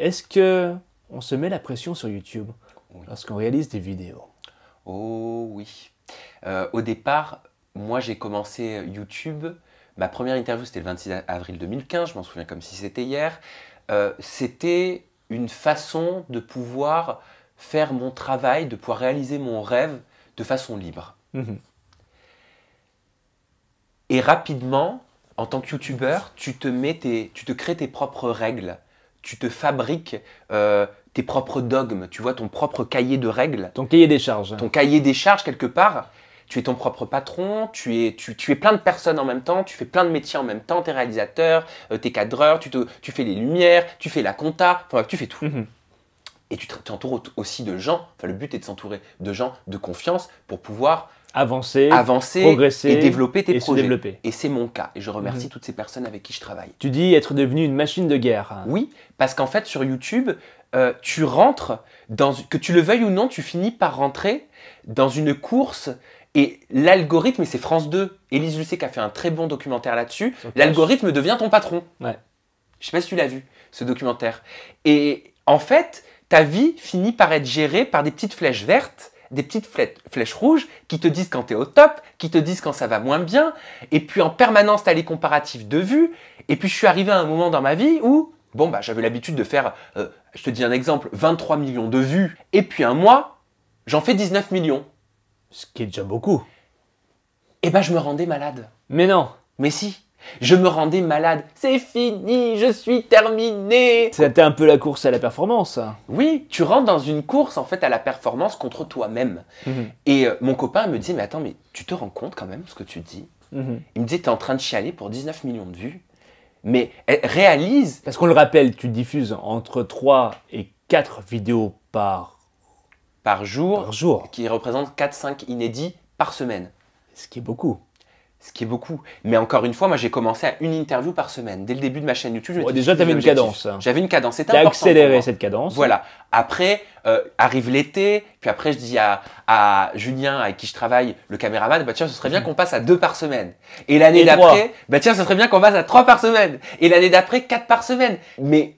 Est-ce que on se met la pression sur YouTube Oui. lorsqu'on réalise des vidéos? Oh oui. Au départ, moi j'ai commencé YouTube. Ma première interview c'était le 26 avril 2015, je m'en souviens comme si c'était hier. C'était une façon de pouvoir faire mon travail, de pouvoir réaliser mon rêve de façon libre. Mhm. Et rapidement, en tant que youtubeur, tu te crées tes propres règles. Tu te fabriques tes propres dogmes. Tu vois, ton propre cahier de règles. Ton cahier des charges. Ton cahier des charges, quelque part. Tu es ton propre patron. Tu es plein de personnes en même temps. Tu fais plein de métiers en même temps. Tu es réalisateur, tu es cadreur, tu fais les lumières, tu fais la compta. Enfin, tu fais tout. Mhm. Et tu t'entoures aussi de gens. Enfin, le but est de s'entourer de gens de confiance pour pouvoir Avancer, progresser et développer tes et se projets. développer. Et c'est mon cas. Et je remercie toutes ces personnes avec qui je travaille. Tu dis être devenu une machine de guerre. Oui, parce qu'en fait, sur YouTube, tu rentres, que tu le veuilles ou non, tu finis par rentrer dans une course. Et l'algorithme, et c'est France 2, Élise Lucet qui a fait un très bon documentaire là-dessus, l'algorithme devient ton patron. Ouais. Je sais pas si tu l'as vu, ce documentaire. Et en fait, ta vie finit par être gérée par des petites flèches vertes, des petites flèches rouges qui te disent quand tu es au top, qui te disent quand ça va moins bien. Et puis en permanence, tu as les comparatifs de vues. Et puis je suis arrivé à un moment dans ma vie où, bon, bah, j'avais l'habitude de faire, je te dis un exemple, 23 millions de vues. Et puis un mois, j'en fais 19 millions. Ce qui est déjà beaucoup. Et ben je me rendais malade. Mais non. Mais si, je me rendais malade. C'est fini, je suis terminé. C'était un peu la course à la performance. Oui, tu rentres dans une course en fait à la performance contre toi-même. Et mon copain me disait, mais attends, mais tu te rends compte quand même ce que tu dis? Il me disait, tu es en train de chialer pour 19 millions de vues. Mais réalise. Parce qu'on le rappelle, tu diffuses entre 3 et 4 vidéos par jour, jour. Qui représente 4-5 inédits par semaine. Ce qui est beaucoup. Ce qui est beaucoup. Mais encore une fois, moi j'ai commencé à une interview par semaine. Dès le début de ma chaîne YouTube, déjà tu avais une cadence. J'avais une cadence, c'était important. Tu as accéléré pour moi. cette cadence. Voilà. Après, arrive l'été, puis après je dis à Julien, avec qui je travaille, le caméraman, bah tiens, ce serait bien qu'on passe à 2 par semaine. Et l'année d'après, bah tiens, ce serait bien qu'on passe à 3 par semaine. Et l'année d'après, 4 par semaine. Mais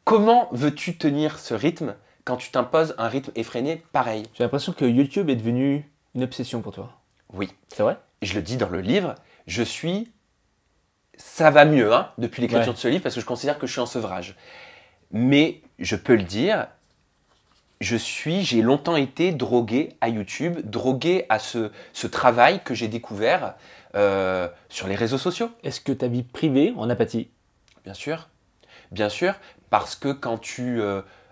comment veux-tu tenir ce rythme quand tu t'imposes un rythme effréné pareil? J'ai l'impression que YouTube est devenu une obsession pour toi. Oui. C'est vrai? Je le dis dans le livre, ça va mieux hein, depuis l'écriture de ce livre parce que je considère que je suis en sevrage. Mais je peux le dire, j'ai longtemps été drogué à YouTube, drogué à ce travail que j'ai découvert sur les réseaux sociaux. Est-ce que ta vie privée en a pâti? Bien sûr, parce que quand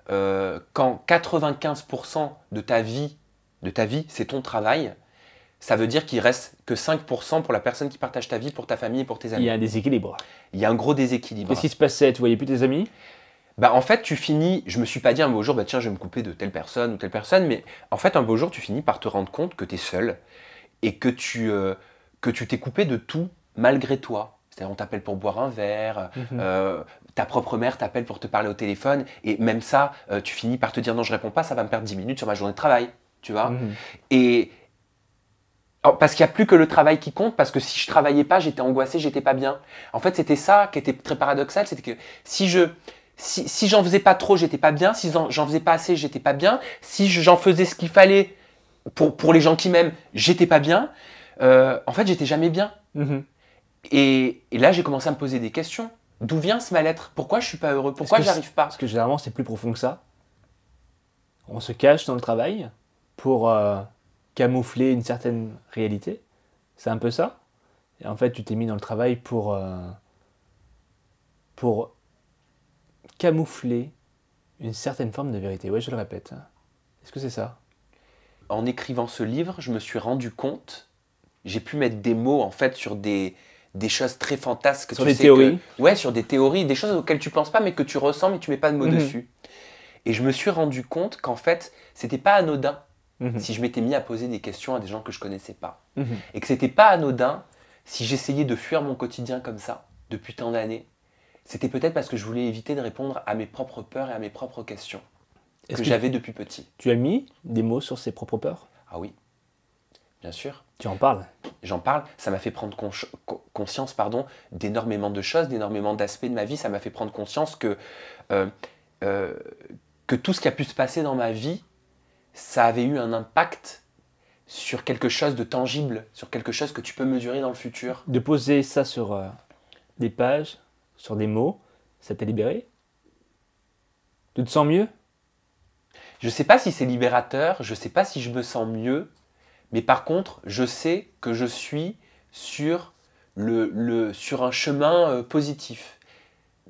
95% de ta vie, c'est ton travail, ça veut dire qu'il reste que 5% pour la personne qui partage ta vie, pour ta famille et pour tes amis. Il y a un déséquilibre. Il y a un gros déséquilibre. Qu'est-ce qui se passait? Tu voyais plus tes amis? Bah en fait, tu finis, je me suis pas dit un beau jour, bah tiens, je vais me couper de telle personne ou telle personne, mais en fait, un beau jour, tu finis par te rendre compte que tu es seul et que tu t'es coupé de tout malgré toi. C'est-à-dire, on t'appelle pour boire un verre, ta propre mère t'appelle pour te parler au téléphone, et même ça, tu finis par te dire non, je réponds pas, ça va me perdre 10 minutes sur ma journée de travail, tu vois. Et parce qu'il n'y a plus que le travail qui compte, parce que si je travaillais pas, j'étais angoissé, j'étais pas bien. En fait, c'était ça qui était très paradoxal, c'était que si j'en faisais pas trop, j'étais pas bien. Si j'en faisais pas assez, j'étais pas bien. Si j'en faisais ce qu'il fallait pour les gens qui m'aiment, j'étais pas bien. En fait, j'étais jamais bien. Et là, j'ai commencé à me poser des questions. D'où vient ce mal-être? Pourquoi je suis pas heureux? Pourquoi j'arrive pas? Parce que généralement, c'est plus profond que ça. On se cache dans le travail pour camoufler une certaine réalité. C'est un peu ça. Et en fait, tu t'es mis dans le travail pour camoufler une certaine forme de vérité. Ouais, je le répète. Est-ce que c'est ça? En écrivant ce livre, je me suis rendu compte, j'ai pu mettre des mots en fait sur des choses très fantasques. Sur des théories? Ouais, sur des théories, des choses auxquelles tu penses pas mais que tu ressens mais tu mets pas de mots dessus. Et je me suis rendu compte qu'en fait, c'était pas anodin si je m'étais mis à poser des questions à des gens que je connaissais pas. Et que c'était pas anodin si j'essayais de fuir mon quotidien comme ça depuis tant d'années. C'était peut-être parce que je voulais éviter de répondre à mes propres peurs et à mes propres questions que j'avais depuis petit. Tu as mis des mots sur ses propres peurs? Ah oui, bien sûr. Tu en parles? J'en parle, ça m'a fait prendre conscience d'énormément de choses, d'énormément d'aspects de ma vie. Ça m'a fait prendre conscience que que tout ce qui a pu se passer dans ma vie, ça avait eu un impact sur quelque chose de tangible, sur quelque chose que tu peux mesurer dans le futur. De poser ça sur des pages, sur des mots, ça t'a libéré? Tu te sens mieux? Je ne sais pas si c'est libérateur, je ne sais pas si je me sens mieux, mais par contre, je sais que je suis sur, sur un chemin positif.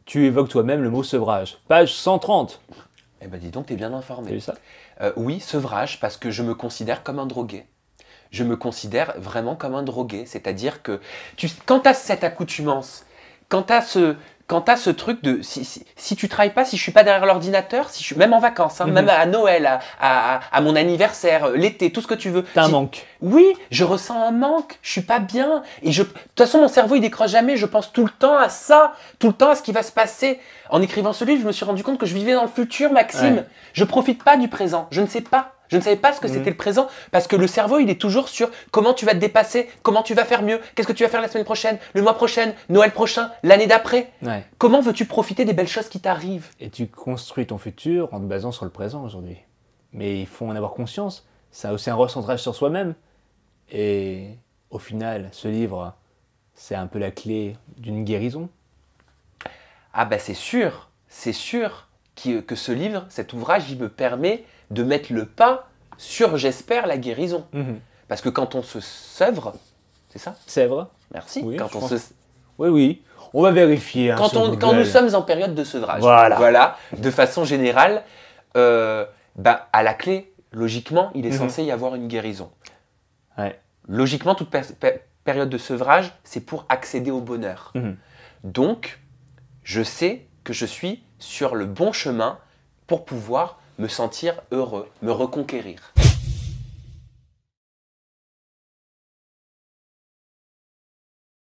Tu évoques toi-même le mot sevrage. Page 130. Eh ben dis donc, tu es bien T'as informé. vu ça? Oui, sevrage, parce que je me considère comme un drogué. Je me considère vraiment comme un drogué. C'est-à-dire que quand tu as cette accoutumance, quand tu as ce truc de... Si tu travailles pas, si je suis pas derrière l'ordinateur, si je suis même en vacances, hein, même à Noël, à mon anniversaire, l'été, tout ce que tu veux. T'as un manque. Oui, je ressens un manque, je suis pas bien. Et de toute façon, mon cerveau, il décroche jamais. Je pense tout le temps à ça, tout le temps à ce qui va se passer. En écrivant ce livre, je me suis rendu compte que je vivais dans le futur, Maxime. Ouais. Je profite pas du présent. Je ne sais pas. Je ne savais pas ce que c'était le présent parce que le cerveau, il est toujours sur comment tu vas te dépasser, comment tu vas faire mieux, qu'est-ce que tu vas faire la semaine prochaine, le mois prochain, Noël prochain, l'année d'après. Ouais. Comment veux-tu profiter des belles choses qui t'arrivent? Et tu construis ton futur en te basant sur le présent aujourd'hui. Mais il faut en avoir conscience. C'est aussi un recentrage sur soi-même. Et au final, ce livre, c'est un peu la clé d'une guérison. Ah ben c'est sûr que ce livre, cet ouvrage, il me permet de mettre le pas sur, j'espère, la guérison. Parce que quand on se sevre, c'est ça? Sèvres. Merci. Oui, Quand je on pense. se Oui, oui. On va vérifier. Hein, sur quand Google. nous sommes en période de sevrage, Voilà. de façon générale, à la clé, logiquement, il est censé y avoir une guérison. Ouais. Logiquement, toute période de sevrage, c'est pour accéder au bonheur. Donc, je sais que je suis sur le bon chemin pour pouvoir me sentir heureux, me reconquérir.